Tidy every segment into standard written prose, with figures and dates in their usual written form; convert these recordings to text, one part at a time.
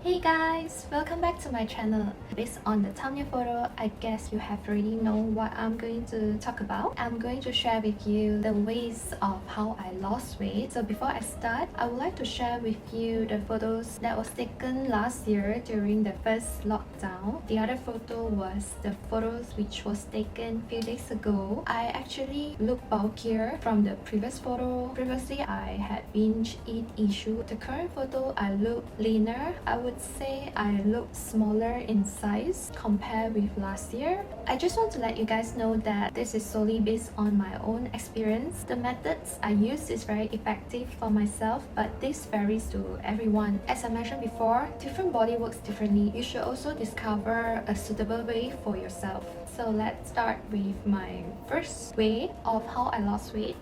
Hey guys, welcome back to my channel. Based on the thumbnail photo, I guess you have already know what I'm going to talk about. I'm going to share with you the ways of how I lost weight. So before I start, I would like to share with you the photos that was taken last year during the first lockdown. The other photo was the photos which was taken a few days ago. I actually look bulkier from the previous photo. Previously, I had binge eat issue. The current photo, I look leaner. I would say I look smaller in size compared with last year. I just want to let you guys know that this is solely based on my own experience. The methods I use is very effective for myself, but this varies to everyone. As I mentioned before, different body works differently. You should also discover a suitable way for yourself. So let's start with my first way of how I lost weight.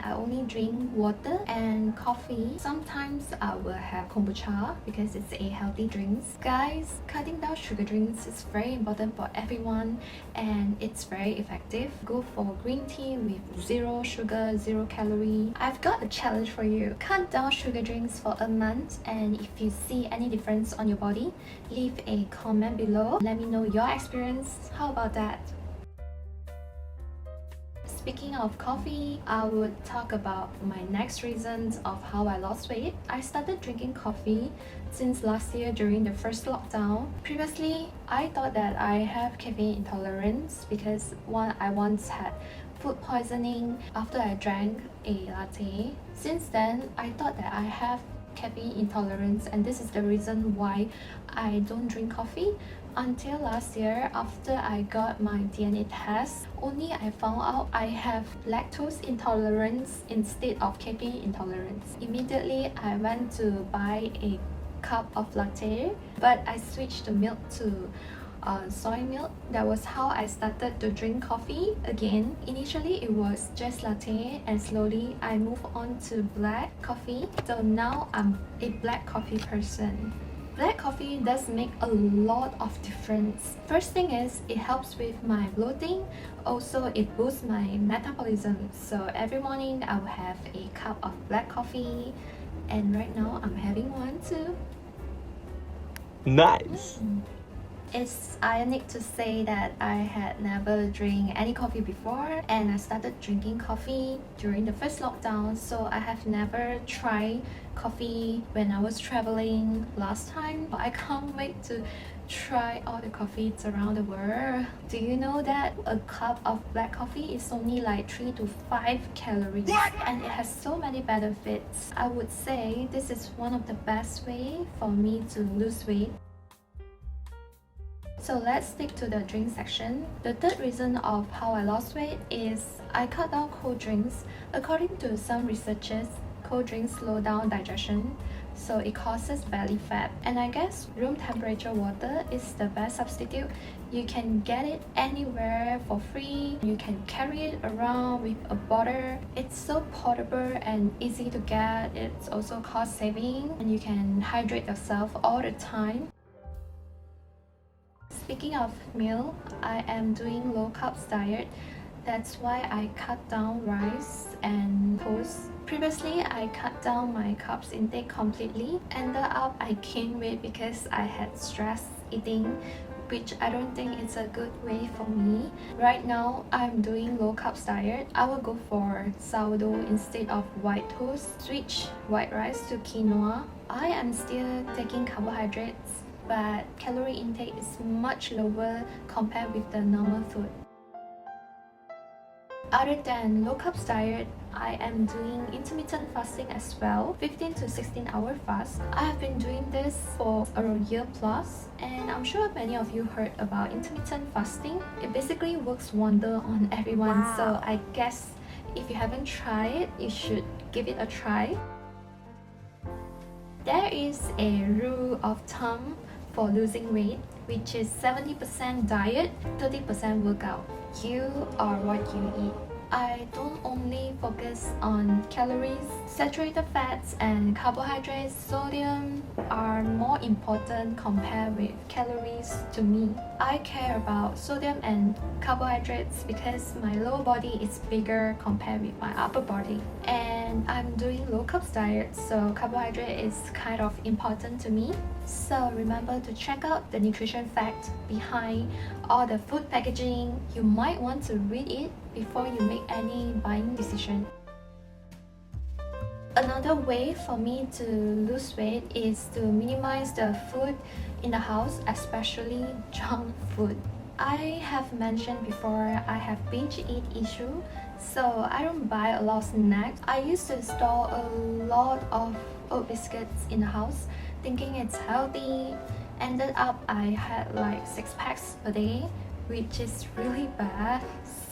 I only drink water and coffee. Sometimes I will have kombucha because it's a healthy drink. Guys, cutting down sugar drinks is very important for everyone and it's very effective. Go for green tea with zero sugar, zero calorie. I've got a challenge for you. Cut down sugar drinks for a month, and if you see any difference on your body, leave a comment below. Let me know your experience. How about that? Speaking of coffee, I would talk about my next reasons of how I lost weight. I started drinking coffee since last year during the first lockdown. Previously, I thought that I have caffeine intolerance because I once had food poisoning after I drank a latte. Since then, I thought that I have caffeine intolerance, and this is the reason why I don't drink coffee. Until last year, after I got my DNA test, only I found out I have lactose intolerance instead of caffeine intolerance. Immediately, I went to buy a cup of latte, but I switched the milk to soy milk. That was how I started to drink coffee again. Initially, it was just latte, and slowly I moved on to black coffee. So now I'm a black coffee person. Black coffee does make a lot of difference. First thing is, it helps with my bloating. Also, it boosts my metabolism. So every morning, I will have a cup of black coffee. And right now, I'm having one too. Nice! It's ironic to say that I had never drank any coffee before, and I started drinking coffee during the first lockdown, so I have never tried coffee when I was traveling last time. I can't wait to try all the coffees around the world. Do you know that a cup of black coffee is only like 3 to 5 calories? What? And it has so many benefits. I would say this is one of the best way for me to lose weight. So let's stick to the drink section. The third reason of how I lost weight is I cut down cold drinks. According to some researchers, cold drinks slow down digestion, so it causes belly fat. And I guess room temperature water is the best substitute. You can get it anywhere for free. You can carry it around with a bottle. It's so portable and easy to get. It's also cost saving, and you can hydrate yourself all the time. Speaking of meal, I am doing low carbs diet. That's why I cut down rice and toast. Previously, I cut down my carbs intake completely. Ended up I gained weight because I had stress eating, which I don't think it's a good way for me. Right now, I'm doing low carbs diet. I will go for sourdough instead of white toast. Switch white rice to quinoa. I am still taking carbohydrates, but calorie intake is much lower compared with the normal food. Other than low carbs diet, I am doing intermittent fasting as well, 15 to 16 hour fast. I have been doing this for a year plus, and I'm sure many of you heard about intermittent fasting. It basically works wonder on everyone. Wow. So I guess if you haven't tried it, you should give it a try. There is a rule of thumb for losing weight, which is 70% diet, 30% workout. You are what you eat. I don't only focus on calories. Saturated fats and carbohydrates, sodium are more important compared with calories to me. I care about sodium and carbohydrates because my lower body is bigger compared with my upper body. And and I'm doing low carbs diet, so carbohydrate is kind of important to me. So remember to check out the nutrition fact behind all the food packaging. You might want to read it before you make any buying decision. Another way for me to lose weight is to minimize the food in the house, especially junk food. I have mentioned before I have binge eat issue, so I don't buy a lot of snacks. I used to store a lot of oat biscuits in the house thinking it's healthy. Ended up I had like 6 packs a day, which is really bad.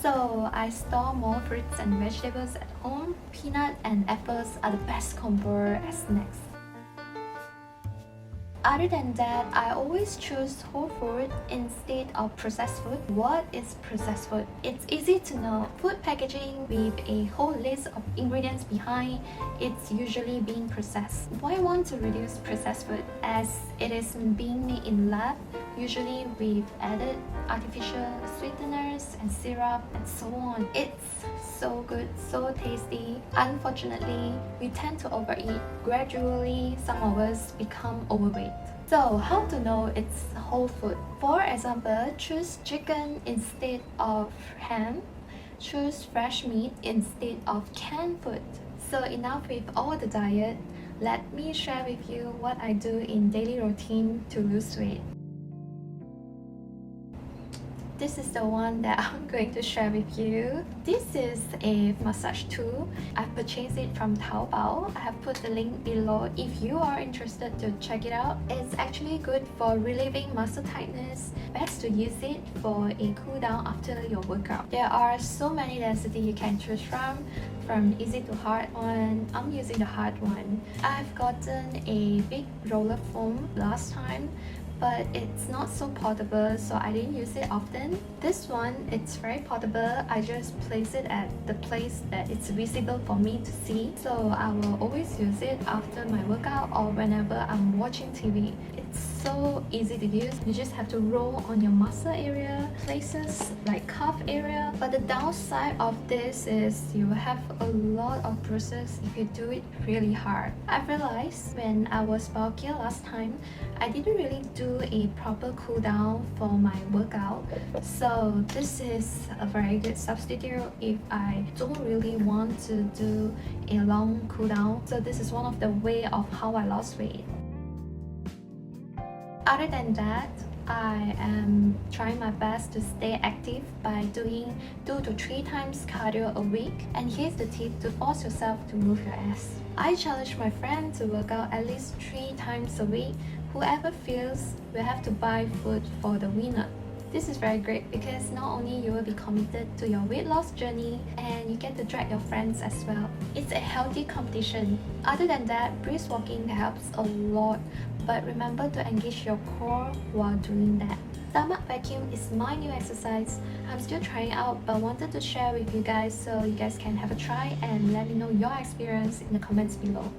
So I store more fruits and vegetables at home. Peanut and apples are the best combo as snacks. Other than that, I always choose whole food instead of processed food. What is processed food? It's easy to know. Food packaging with a whole list of ingredients behind, it's usually being processed. Why I want to reduce processed food? As it is being made in lab, usually with added artificial sweeteners and syrup and so on. It's so good, so tasty. Unfortunately, we tend to overeat. Gradually, some of us become overweight. So how to know it's whole food? For example, choose chicken instead of ham. Choose fresh meat instead of canned food. So enough with all the diet. Let me share with you what I do in daily routine to lose weight. This is the one that I'm going to share with you. This is a massage tool. I purchased it from Taobao. I have put the link below if you are interested to check it out. It's actually good for relieving muscle tightness. Best to use it for a cool down after your workout. There are so many density you can choose from easy to hard one. I'm using the hard one. I've gotten a big roller foam last time, but it's not so portable, so I didn't use it often. This one, it's very portable. I just place it at the place that it's visible for me to see. So I will always use it after my workout or whenever I'm watching TV. It's so easy to use. You just have to roll on your muscle area, places like calf area. But the downside of this is you will have a lot of bruises if you do it really hard. I realized when I was bulkier last time, I didn't really do a proper cool down for my workout. So this is a very good substitute if I don't really want to do a long cool down. So this is one of the way of how I lost weight. Other than that, I am trying my best to stay active by doing 2 to 3 times cardio a week. And here's the tip to force yourself to move your ass. I challenge my friend to work out at least 3 times a week. Whoever feels will have to buy food for the winner. This is very great because not only you will be committed to your weight loss journey and you get to drag your friends as well. It's a healthy competition. Other than that, brisk walking helps a lot, but remember to engage your core while doing that. Stomach vacuum is my new exercise. I'm still trying out but wanted to share with you guys so you guys can have a try and let me know your experience in the comments below.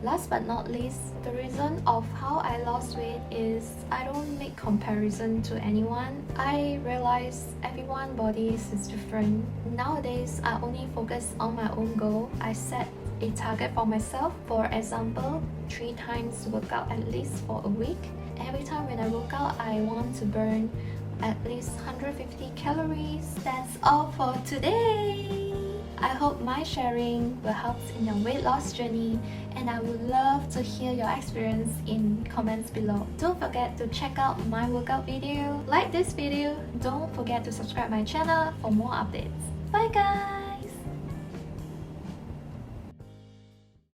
Last but not least, the reason of how I lost weight is I don't make comparison to anyone. I realize everyone's bodies is different. Nowadays, I only focus on my own goal. I set a target for myself. For example, 3 times workout at least for a week. Every time when I work out, I want to burn at least 150 calories. That's all for today. I hope my sharing will help in your weight loss journey, and I would love to hear your experience in comments below. Don't forget to check out my workout video. Like this video, don't forget to subscribe my channel for more updates. Bye guys!